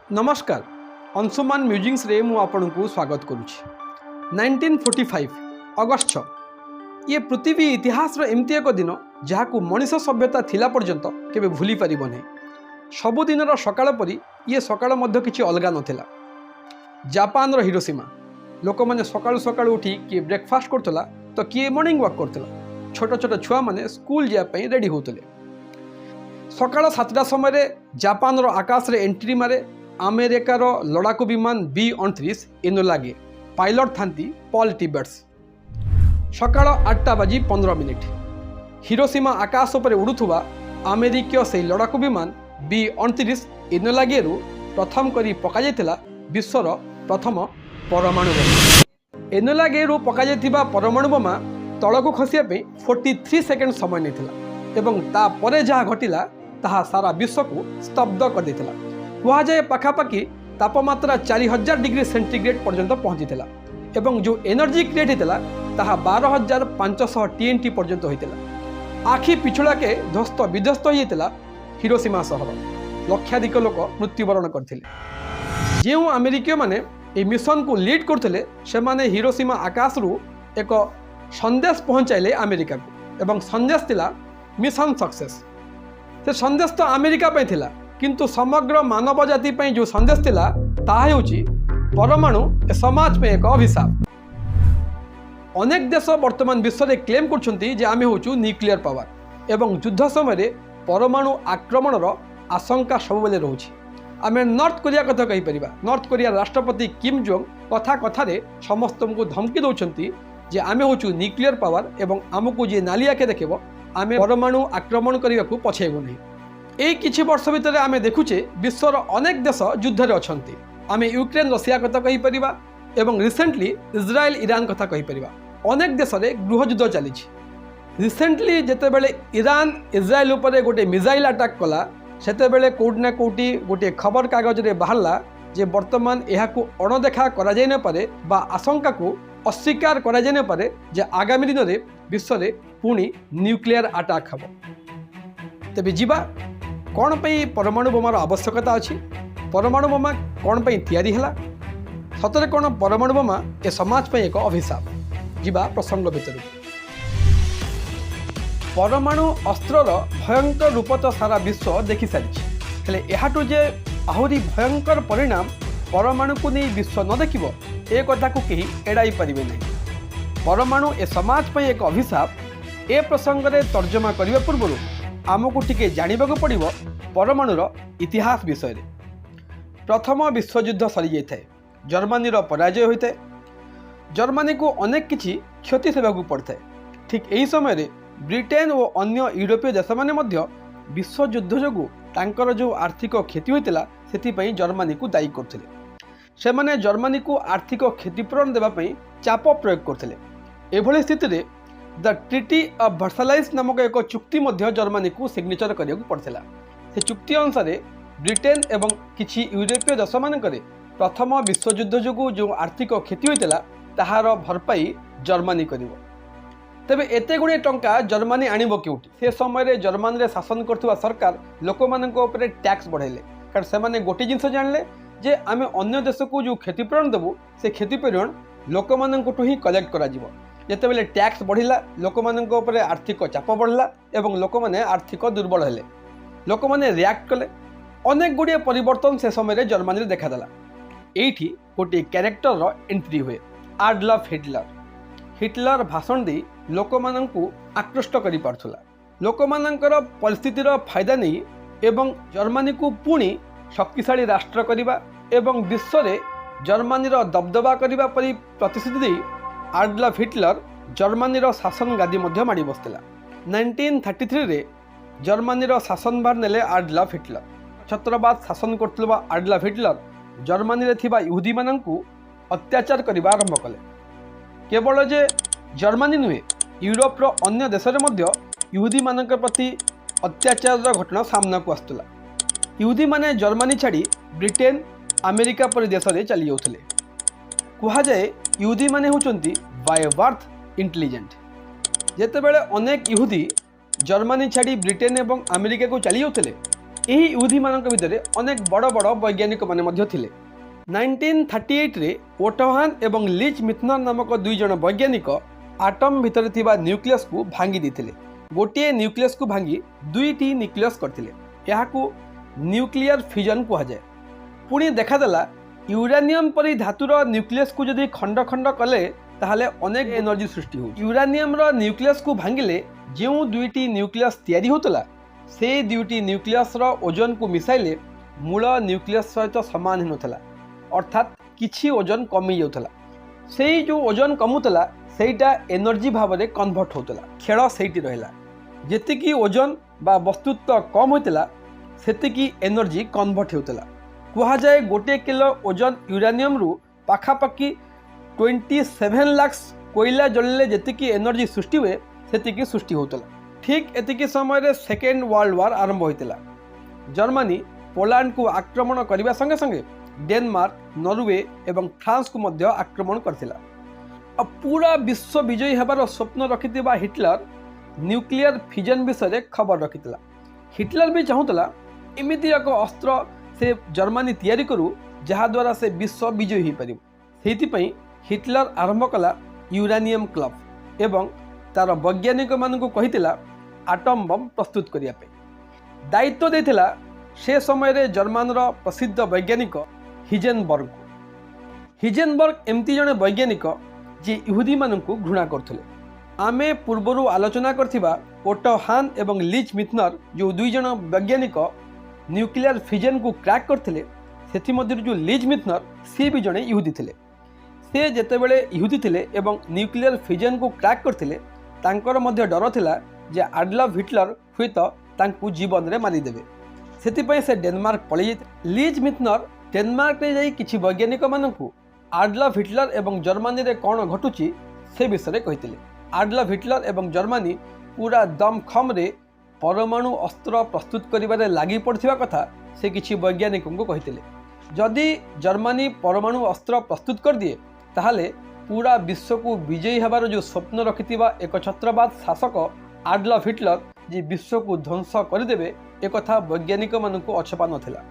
नमस्कार अंशुमान म्यूजिक्स रे मु आपन को स्वागत करुछि। 1945 अगस्त 6 ये पृथ्वी इतिहास एमती एक दिन जहाँ मनीष सभ्यता थिला पर्यंत केबे भूली पारिब नहीं। सबुदिन सकाळ परी ये सकाळ मध्य किछि अलगा नथिला। जापान रो हिरोशिमा लोक माने सकाळु सकाळु उठी किए ब्रेकफास्ट करतला तो किए मॉर्निंग वॉक करतला। छोट छोट छुआ माने स्कूल जा पई रेडी होतले। सकाळ 7टा समय जापान रो आकाश रे एंट्री मारे अमेरिकार लड़ाकू विमान B-29 एनोला गे पायलट थांती पॉल टिबर्ट्स। सकाळ 8:15 हिरोशिमा आकाश उपर उड़ुथुवा अमेरिकीय से लड़ाकू विमान B-29 एनोला गेरु प्रथम करी पका जायतिला विश्वर प्रथम परमाणु बोमा। एनोला गेरु पका जायतिबा परमाणु बोमा तळकू खसिया पे 43 सेकेंड समय नेथिला एवं ता परे जहा घटिला ताहा सारा विश्व को स्तब्ध कर देथिला। कुहाजाए पाखापाखि तापमात्रा 4000 डिग्री सेंटीग्रेड पर्यंत पहुँची एवं जो एनर्जी क्रिएट होता ताहा 12500 TNT पर्यंत होता। आखि पिछुड़ा के ध्वस्त विध्वस्त होता हिरोशिमा सहर। लक्षाधिक लोक मृत्युवरण करते। जो अमेरिकीय माने ए मिशन को लीड करते से माने हिरोशिमा आकाश रु एक संदेश पहुँचाइले अमेरिका को एवं संदेश थिला मिशन सक्सेस। से संदेश तो अमेरिका पे थिला किंतु समग्र मानव जाति पे जो संदेश थिला ताहा हेउची परमाणु समाज पे एक अभिशाप। अनेक देश वर्तमान विश्व में क्लेम करछंती जे आमे होचु न्यूक्लियर पावर एवं युद्ध समय परमाणु आक्रमणर आशंका सबुबले रहुछि। आमे नॉर्थ कोरिया कथा कहि परिबा। नॉर्थ कोरिया राष्ट्रपति किम जोंग कथा कथारे समस्त को धमकी दौरान जे आमे होचु न्यूक्लियर पावर एवं आमको जे नाली आखे देखिबो आमे परमाणु आक्रमण करने को पछेबो नहीं। यही किछि वर्ष भितर आमे देखुचे विश्वर अनेक देश युद्ध अछंती। आमे यूक्रेन रशिया कथा कहि परिबा एवं रिसेंटली इजराइल ईरान कथा कहि परिबा। अनेक देश में गृह युद्ध चली। रिसेंटली जेते बेले ईरान इजराइल उपरे गोटे मिसाइल अटैक कला सेते बेले कोउट ना कोउटी गोटे खबर कागज रे बाहरला जे वर्तमान एहाकू अणदेखा करा जाय न पारे बा आशंका को अस्वीकार करा जाय न पारे जे आगामी दिन में विश्व में पुणी न्यूक्लियर अटैक हबो। तेबे जीवा कौन पे परमाणु बोमार आवश्यकता अच्छी, परमाणु बोमा कौन पे तैयारी हैला, सतरे कौन परमाणु बोमा ए समाज पे एक अभिशाप। जीवा प्रसंग भितर परमाणु अस्त्रर भयंकर रूप तो सारा विश्व देखि सारी हेले एहाटू जे आहुरी भयंकर परिणाम परमाणु को नहीं विश्व न देखिबो ए कथा को केही एड़ाई परिबे नहीं। परमाणु ए समाज पे एक अभिशाप ए प्रसंग रे तर्जमा करबा पूर्व आमको टिके जानिबाको पड़िबो परमाणुर इतिहास विषय रे। प्रथम विश्वयुद्ध सरी जाए जर्मनी पराजय होता है। जर्मनी को अनेक किछि क्षति सेवाकू पड़ता है। ठीक यही समय ब्रिटेन और अन्य यूरोपीय देश माने मध्य विश्वयुद्ध जोगु तांकर जो आर्थिक क्षति होता से जर्मनी को दायी करते। से माने जर्मनी को आर्थिक क्षतिपूरण देवाई चाप प्रयोग करते। एभली स्थिति रे द ट्रिटी ऑफ वर्साइल्स नामक एक चुक्ति मध्य जर्मनी को सिग्नेचर करने को पड़ता। से चुक्ति अनुसार ब्रिटेन एवं किछि यूरोपीय देश मानकरे प्रथम विश्वयुद्ध जोगु जो आर्थिक क्षति होता ताहार भरपाई जर्मनी करिवो। तेबे एते गुणे टंका जर्मनी आनिबो केउटी? से समय जर्मनी रे शासन करथुवा सरकार लोक मानक ऊपर टैक्स बढ़ाइले कारण से माने गोटे जिंस जानले जे आमे अन्य देश को जो क्षतिपूरण देबु से क्षतिपूरण लोक मानक ही कलेक्ट करा जिवो। जेतेबेले टैक्स बढ़िला लोक मानक ऊपर आर्थिक चाप बढ़ला एवं लोक माने आर्थिक दुर्बल हेले। लोक माने रिएक्ट कले। अनेक गुड़िए परिवर्तन से समय जर्मनी रे देखादेला। एठी गोटे क्यारेक्टर एंट्री हुए एडल्फ हिटलर। हिटलर भाषण दे लोक मानकू आकृष्ट करि पारथुला। लोक मानकर परिस्थितिर फायदा नहीं एवं जर्मनी को पुणी शक्तिशाली राष्ट्र करिबा एवं विश्व रे जर्मनी दबदबा करिबा परि प्रतिश्रुति दे एडल्फ हिटलर जर्मनी शासन गादी मध्य माड़ी बसला। 1933 रे जर्मनी शासनभार नेले एडल्फ हिटलर। छत्रवाद शासन करथुवा एडल्फ हिटलर जर्मनी रे थिबा यहूदी माननकू अत्याचार करिबा आरंभ कले। केवल जे जर्मनी नुहे यूरोप रो अन्य देश रे मध्य यहूदी मानक प्रति अत्याचार घटना सामना को आसुला। यहूदी माने जर्मनी छाड़ी ब्रिटेन अमेरिका परि देश रे चली जाउथले। कुहा जाए यहूदी माने होचंती बाय बर्थ इंटेलिजेंट। जेतेबेले अनेक यहूदी जर्मनी छाड़ी ब्रिटेन एवं अमेरिका को चली जाउथले ଏହି ଇହୁଦୀମାନଙ୍କ ଭିତରେ ଅନେକ ବଡ଼ ବଡ଼ ବୈଜ୍ଞାନିକମାନେ ମଧ୍ୟ ଥିଲେ। 1938ରେ ଓଟୋହାନ୍ ଏବଂ ଲିଚ୍ ମିଥନର ନାମକ ଦୁଇ ଜଣ ବୈଜ୍ଞାନିକ ଆଟମ୍ ଭିତରେ ଥିବା ନ୍ୟୁକ୍ଲିୟସ୍କୁ ଭାଙ୍ଗି ଦେଇଥିଲେ। ଗୋଟିଏ ନ୍ୟୁକ୍ଲିୟସ୍କୁ ଭାଙ୍ଗି ଦୁଇଟି ନ୍ୟୁକ୍ଲିୟସ୍ କରିଥିଲେ। ଏହାକୁ ନ୍ୟୁକ୍ଲିୟର ଫିଜନ୍ କୁହାଯାଏ। ପୁଣି ଦେଖାଦେଲା ୟୁରାନିୟମ୍ ପରି ଧାତୁର ନ୍ୟୁକ୍ଲିୟସ୍କୁ ଯଦି ଖଣ୍ଡ ଖଣ୍ଡ କଲେ ତାହେଲେ ଅନେକ ଏନର୍ଜି ସୃଷ୍ଟି ହେଉଛି। ୟୁରାନିୟମ୍ର ନ୍ୟୁକ୍ଲିୟସ୍କୁ ଭାଙ୍ଗିଲେ ଯେଉଁ ଦୁଇଟି ନ୍ୟୁକ୍ଲିୟସ୍ ତିଆରି ହେଉଥିଲା ସେହି ଦୁଇଟି ନ୍ୟୁକ୍ଲିୟସ୍ର ଓଜନକୁ ମିଶାଇଲେ ମୂଳ ନ୍ୟୁକ୍ଲିୟସ୍ ସହିତ ସମାନ ହେଉନଥିଲା, ଅର୍ଥାତ୍ କିଛି ଓଜନ କମି ଯାଉଥିଲା। ସେଇ ଯେଉଁ ଓଜନ କମୁଥିଲା ସେଇଟା ଏନର୍ଜି ଭାବରେ କନଭର୍ଟ ହେଉଥିଲା। ଖେଳ ସେଇଠି ରହିଲା। ଯେତିକି ଓଜନ ବା ବସ୍ତୁତ୍ୱ କମ୍ ହୋଇଥିଲା ସେତିକି ଏନର୍ଜି କନଭର୍ଟ ହେଉଥିଲା। କୁହାଯାଏ ଗୋଟିଏ କିଲୋ ଓଜନ ୟୁରାନିୟମ୍ରୁ ପାଖାପାଖି 27 ଲାख କୋଇଲା ଜଳିଲେ ଯେତିକି ଏନର୍ଜି ସୃଷ୍ଟି ହୁଏ ସେତିକି ସୃଷ୍ଟି ହେଉଥିଲା। ଠିକ୍ ଏତିକି ସମୟରେ ସେକେଣ୍ଡ ୱାର୍ଲଡ ୱାର୍ ଆରମ୍ଭ ହୋଇଥିଲା। ଜର୍ମାନୀ ପୋଲାଣ୍ଡକୁ ଆକ୍ରମଣ କରିବା ସଙ୍ଗେ ସଙ୍ଗେ ଡେନମାର୍କ, ନରୱେ ଏବଂ ଫ୍ରାନ୍ସକୁ ମଧ୍ୟ ଆକ୍ରମଣ କରିଥିଲା। ପୁରା ବିଶ୍ୱ ବିଜୟୀ ହେବାର ସ୍ୱପ୍ନ ରଖିଥିବା ହିଟଲର ନ୍ୟୁକ୍ଲିୟର ଫିଜନ୍ ବିଷୟରେ ଖବର ରଖିଥିଲା। ହିଟଲର ବି ଚାହୁଁଥିଲା ଏମିତି ଏକ ଅସ୍ତ୍ର ସେ ଜର୍ମାନୀ ତିଆରି କରୁ ଯାହାଦ୍ୱାରା ସେ ବିଶ୍ୱ ବିଜୟୀ ହୋଇପାରିବ। ସେଇଥିପାଇଁ ହିଟଲର ଆରମ୍ଭ କଲା ୟୁରାନିୟମ୍ କ୍ଲବ୍ ଏବଂ ତାର ବୈଜ୍ଞାନିକମାନଙ୍କୁ କହିଥିଲା ଆଟମ୍ ବମ୍ ପ୍ରସ୍ତୁତ କରିବା ପାଇଁ। ଦାୟିତ୍ୱ ଦେଇଥିଲା ସେ ସମୟରେ ଜର୍ମାନର ପ୍ରସିଦ୍ଧ ବୈଜ୍ଞାନିକ ହିଜେନବର୍ଗଙ୍କୁ। ହିଜେନବର୍ଗ ଏମିତି ଜଣେ ବୈଜ୍ଞାନିକ ଯିଏ ଇହୁଦୀମାନଙ୍କୁ ଘୃଣା କରୁଥିଲେ। ଆମେ ପୂର୍ବରୁ ଆଲୋଚନା କରିଥିବା ଓଟୋ ହାନ୍ ଏବଂ ଲିଚ୍ ମିଥନର ଯେଉଁ ଦୁଇ ଜଣ ବୈଜ୍ଞାନିକ ନ୍ୟୁକ୍ଲିୟର ଫିଜନ୍କୁ କ୍ରାକ୍ କରିଥିଲେ ସେଥିମଧ୍ୟରୁ ଯେଉଁ ଲିଚ୍ ମିଥନର ସିଏ ବି ଜଣେ ଇହୁଦୀ ଥିଲେ। ସେ ଯେତେବେଳେ ଇହୁଦୀ ଥିଲେ ଏବଂ ନ୍ୟୁକ୍ଲିୟର ଫିଜନ୍କୁ କ୍ରାକ୍ କରିଥିଲେ ତାଙ୍କର ମଧ୍ୟ ଡର ଥିଲା ଯେ ଆଡଲଫ୍ ହିଟଲର ହୁଏତ ତାଙ୍କୁ ଜୀବନରେ ମାରିଦେବେ। ସେଥିପାଇଁ ସେ ଡେନମାର୍କ ପଳାଇ ଯାଇଥିଲେ। ଲିଚ୍ ମିଥନର ଡେନମାର୍କରେ ଯାଇ କିଛି ବୈଜ୍ଞାନିକମାନଙ୍କୁ ଆଡଲଫ୍ ହିଟଲର ଏବଂ ଜର୍ମାନୀରେ କ'ଣ ଘଟୁଛି ସେ ବିଷୟରେ କହିଥିଲେ। ଆଡଲଫ୍ ହିଟଲର ଏବଂ ଜର୍ମାନୀ ପୁରା ଦମଖମରେ ପରମାଣୁ ଅସ୍ତ୍ର ପ୍ରସ୍ତୁତ କରିବାରେ ଲାଗି ପଡ଼ିଥିବା କଥା ସେ କିଛି ବୈଜ୍ଞାନିକଙ୍କୁ କହିଥିଲେ। ଯଦି ଜର୍ମାନୀ ପରମାଣୁ ଅସ୍ତ୍ର ପ୍ରସ୍ତୁତ କରିଦିଏ ତାହେଲେ ପୁରା ବିଶ୍ୱକୁ ବିଜୟୀ ହେବାର ଯେଉଁ ସ୍ୱପ୍ନ ରଖିଥିବା ଏକଛତ୍ରବାଦ ଶାସକ ଆଡଲଫ୍ ହିଟଲର ଯେ ବିଶ୍ୱକୁ ଧ୍ୱଂସ କରିଦେବେ ଏକଥା ବୈଜ୍ଞାନିକମାନଙ୍କୁ ଅଛପା ନଥିଲା।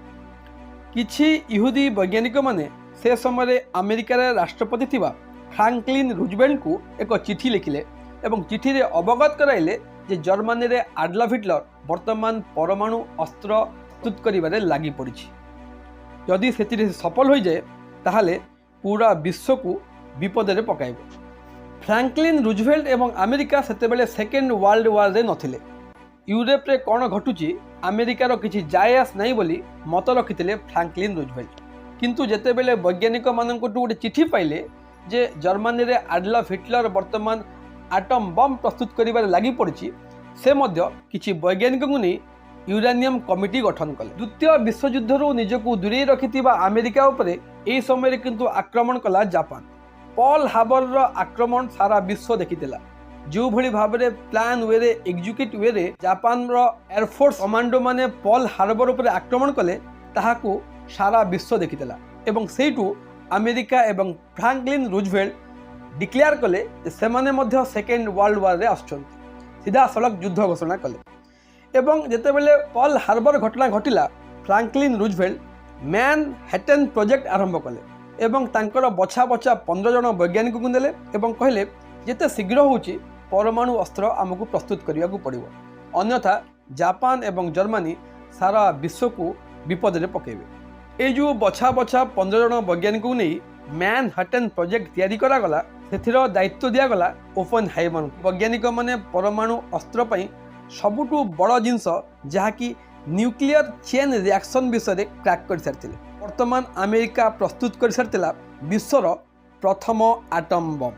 କିଛି ଇହୁଦୀ ବୈଜ୍ଞାନିକମାନେ ସେ ସମୟରେ ଆମେରିକାର ରାଷ୍ଟ୍ରପତି ଥିବା ଫ୍ରାଙ୍କଲିନ୍ ରୁଜଭେଲ୍ଟଙ୍କୁ ଏକ ଚିଠି ଲେଖିଲେ ଏବଂ ଚିଠିରେ ଅବଗତ କରାଇଲେ ଯେ ଜର୍ମାନୀରେ ଆଡଲଫ୍ ହିଟଲର ବର୍ତ୍ତମାନ ପରମାଣୁ ଅସ୍ତ୍ର ପ୍ରସ୍ତୁତ କରିବାରେ ଲାଗି ପଡ଼ିଛି। ଯଦି ସେଥିରେ ସଫଳ ହୋଇଯାଏ ତାହେଲେ ପୁରା ବିଶ୍ୱକୁ ବିପଦରେ ପକାଇବ। ଫ୍ରାଙ୍କଲିନ୍ ରୁଜଭେଲ୍ଟ ଏବଂ ଆମେରିକା ସେତେବେଳେ ସେକେଣ୍ଡ ୱାର୍ଲଡ ୱାର୍ରେ ନଥିଲେ। ୟୁରୋପରେ କ'ଣ ଘଟୁଛି ଆମେରିକାର କିଛି ଯାଏ ଆସ ନାହିଁ ବୋଲି ମତ ରଖିଥିଲେ ଫ୍ରାଙ୍କଲିନ୍ ରୁଜଭେଲ୍ଟ। କିନ୍ତୁ ଯେତେବେଳେ ବୈଜ୍ଞାନିକମାନଙ୍କଠୁ ଗୋଟେ ଚିଠି ପାଇଲେ ଯେ ଜର୍ମାନୀରେ ଆଡଲଫ୍ ହିଟଲର ବର୍ତ୍ତମାନ ଆଟମ୍ ବମ୍ ପ୍ରସ୍ତୁତ କରିବାରେ ଲାଗି ପଡ଼ିଛି ସେ ମଧ୍ୟ କିଛି ବୈଜ୍ଞାନିକଙ୍କୁ ନେଇ ୟୁରାନିୟମ୍ କମିଟି ଗଠନ କଲେ। ଦ୍ୱିତୀୟ ବିଶ୍ୱଯୁଦ୍ଧରୁ ନିଜକୁ ଦୂରେଇ ରଖିଥିବା ଆମେରିକା ଉପରେ ଏହି ସମୟରେ କିନ୍ତୁ ଆକ୍ରମଣ କଲା ଜାପାନ। ପର୍ଲ ହାର୍ବରର ଆକ୍ରମଣ ସାରା ବିଶ୍ୱ ଦେଖିଥିଲା। ଯେଉଁଭଳି ଭାବରେ ପ୍ଲାନ୍ ୱେରେ ଏକ୍ଜିକ୍ୟୁଟ୍ ୱେରେ ଜାପାନର ଏୟାରଫୋର୍ସ କମାଣ୍ଡୋମାନେ ପର୍ଲ ହାର୍ବର ଉପରେ ଆକ୍ରମଣ କଲେ ତାହାକୁ ସାରା ବିଶ୍ୱ ଦେଖିଥିଲା ଏବଂ ସେଇଠୁ ଆମେରିକା ଏବଂ ଫ୍ରାଙ୍କଲିନ୍ ରୁଜଭେଲ୍ଟ ଡିକ୍ଲେୟାର କଲେ ଯେ ସେମାନେ ମଧ୍ୟ ସେକେଣ୍ଡ ୱାର୍ଲଡ ୱାର୍ରେ ଆସୁଛନ୍ତି। ସିଧାସଳଖ ଯୁଦ୍ଧ ଘୋଷଣା କଲେ ଏବଂ ଯେତେବେଳେ ପର୍ଲ ହାର୍ବର ଘଟଣା ଘଟିଲା ଫ୍ରାଙ୍କଲିନ୍ ରୁଜଭେଲ୍ଟ ମ୍ୟାନହାଟନ୍ ପ୍ରୋଜେକ୍ଟ ଆରମ୍ଭ କଲେ ଏବଂ ତାଙ୍କର ବଛା ବଛା 15 ଜଣ ବୈଜ୍ଞାନିକଙ୍କୁ ଦେଲେ ଏବଂ କହିଲେ ଯେତେ ଶୀଘ୍ର ହେଉଛି ପରମାଣୁ ଅସ୍ତ୍ର ଆମକୁ ପ୍ରସ୍ତୁତ କରିବାକୁ ପଡ଼ିବ, ଅନ୍ୟଥା ଜାପାନ ଏବଂ ଜର୍ମାନୀ ସାରା ବିଶ୍ୱକୁ ବିପଦରେ ପକାଇବେ। এই ଯେଉଁ ବଛା ବଛା 15 ଜଣ ବୈଜ୍ଞାନିକଙ୍କୁ ନେଇ ମ୍ୟାନହାଟନ୍ ପ୍ରୋଜେକ୍ଟ ତିଆରି କରାଗଲା ସେଥିର ଦାୟିତ୍ୱ ଦିଆଗଲା ଓପେନ୍ ହାଇମରଙ୍କୁ। ବୈଜ୍ଞାନିକମାନେ ପରମାଣୁ ଅସ୍ତ୍ର ପାଇଁ ସବୁଠୁ ବଡ଼ ଜିନିଷ ଯାହାକି ନ୍ୟୁକ୍ଲିୟର ଚେନ୍ ରିଆକ୍ସନ୍ ବିଷୟରେ କ୍ରାକ୍ କରିସାରିଥିଲେ। ବର୍ତ୍ତମାନ ଆମେରିକା ପ୍ରସ୍ତୁତ କରିସାରିଥିଲା ବିଶ୍ୱର ପ୍ରଥମ ଆଟମ୍ ବମ୍।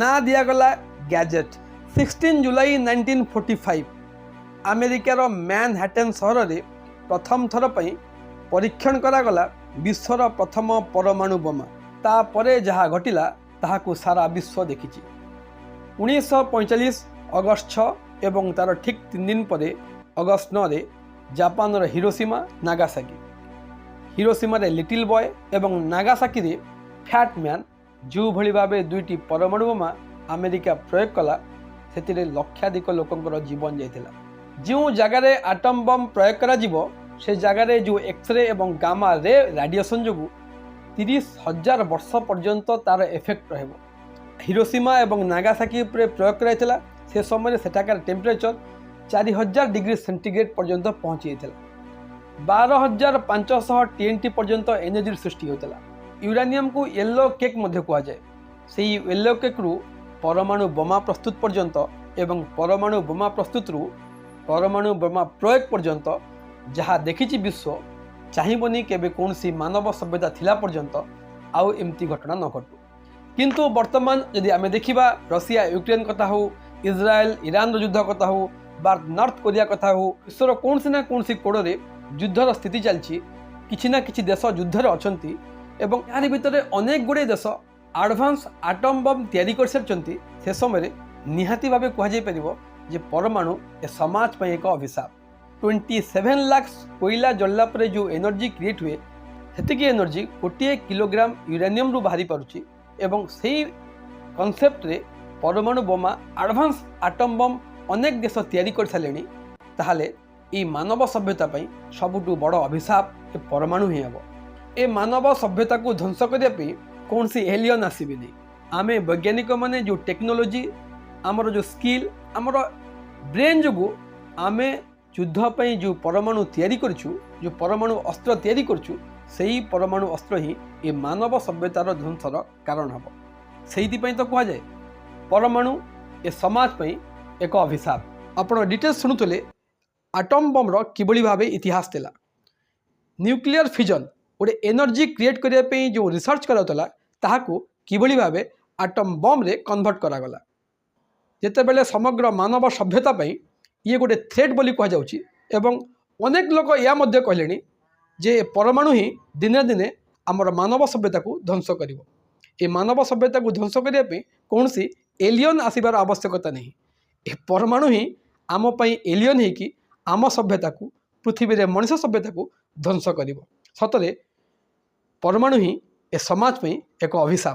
ନାଁ ଦିଆଗଲା ଗ୍ୟାଜେଟ୍। 16 ଜୁଲାଇ 1945 ଆମେରିକାର ମ୍ୟାନହାଟନ୍ ସହରରେ ପ୍ରଥମ ଥର ପାଇଁ ପରୀକ୍ଷଣ କରାଗଲା ବିଶ୍ୱର ପ୍ରଥମ ପରମାଣୁ ବୋମା। ତାପରେ ଯାହା ଘଟିଲା ତାହାକୁ ସାରା ବିଶ୍ୱ ଦେଖିଛି। 1945 ଅଗଷ୍ଟ 6 ଏବଂ ତାର ଠିକ୍ 3 ଦିନ ପରେ ଅଗଷ୍ଟ 9ରେ ଜାପାନର ହିରୋସୀମା, ନାଗାସାକି। ହିରୋସୀମାରେ ଲିଟିଲ୍ ବୟ ଏବଂ ନାଗାସାକିରେ ଫ୍ୟାଟ୍ ମ୍ୟାନ୍ ଯେଉଁଭଳି ଭାବେ ଦୁଇଟି ପରମାଣୁ ବୋମା ଆମେରିକା ପ୍ରୟୋଗ କଲା ସେଥିରେ ଲକ୍ଷାଧିକ ଲୋକଙ୍କର ଜୀବନ ଯାଇଥିଲା। ଯେଉଁ ଜାଗାରେ ଆଟମ୍ ବମ୍ ପ୍ରୟୋଗ କରାଯିବ से जगार जो एक्सरे एवं गामा रे रेडिएशन जो 30,000 वर्ष पर्यंत तार इफेक्ट रहिबो। हिरोशिमा एवं नागासाकी उपरे प्रयोग कराइथिला से समय सेठाकार टेम्परेचर 4000 डिग्री सेंटीग्रेड पर्यंत पहुँची जाइथिला। 12,500 TNT पर्यंत एनर्जी सृष्टि होता। यूरानियम को येलो केक मध्य कहा जाए। से येलो केक रु परमाणु बोमा प्रस्तुत पर्यंत एवं परमाणु बोमा प्रस्तुत रु परमाणु बोमा प्रयोग पर्यंत जहाँ देखिछि विश्व चाहिबनी केबे कौनसी मानव सभ्यता थिला पर्यंत आउ एमती घटना न घटू। किंतु वर्तमान यदि आमे देखिबा रशिया यूक्रेन कथा हो, इज्राएल ईरान युद्ध कथा हो बा नॉर्थ कोरिया कथा हो, विश्वर कौनसी ना कौनसी कोड़े युद्धर स्थिति चलती। किछि ना किछि देश युद्धर अछंती एवं यार भितर अनेक गुड़े देश एडवांस आटम बम तैयारी कर सारछंती। से समय निहाती भावे कह जाय परिबो जे परमाणु ए समाज पर एक अभिशाप। 27 लाख कोयला जल्ला पर जो एनर्जी क्रिएट हुए सेतिकी एनर्जी 1 किलोग्राम यूरेनियम रु बाहरी पारुची एवं सेही कॉन्सेप्ट रे परमाणु बोमा एडवांस आटम बम अनेक देश तैयारी कर सारे। ताहले ए मानव सभ्यता पई सबुठु बड़ अभिशाप ए परमाणु ही हेबो। ए मानव सभ्यता को ध्वंस करने पे कौन सी एलियन आसबे नहीं। आमे वैज्ञानिक माने जो टेक्नोलोजी आमर जो स्किल आमर ब्रेन जो आमे युद्ध पे जो परमाणु तैयारी करछु, जो परमाणु अस्त्र तैयारी करछु, सही परमाणु अस्त्र ही ए मानव सभ्यतार ध्वंसर कारण हम। से तो कह जाए परमाणु ए समाज पे एक अभिशाप। आपण डिटेल्स शुणुले आटम बम्र किभली भावे इतिहास थिला। न्यूक्लियर फिजन गोटे एनर्जी क्रिएट करने जो रिसर्च कराला ताहाको किभली भावे आटम बम रे कन्वर्ट करागला। जेतेबेले समग्र मानव सभ्यता पई ये गोटे थ्रेट बोली कह जाउची एवं अनेक लोक या मध्य कहलेनी जे परमाणु ही दिने दिने आमर मानव सभ्यता को ध्वंस करिवो। ए मानव सभ्यता को ध्वंस करने पे कौनसी एलियन आसीबार आवश्यकता नहीं। ए परमाणु ही आम पई एलियन है कि आम सभ्यता को पृथ्वी रे मनुष्य सभ्यता को ध्वंस करिवो। सतरे परमाणु ही ए समाज में एक अभिशाप।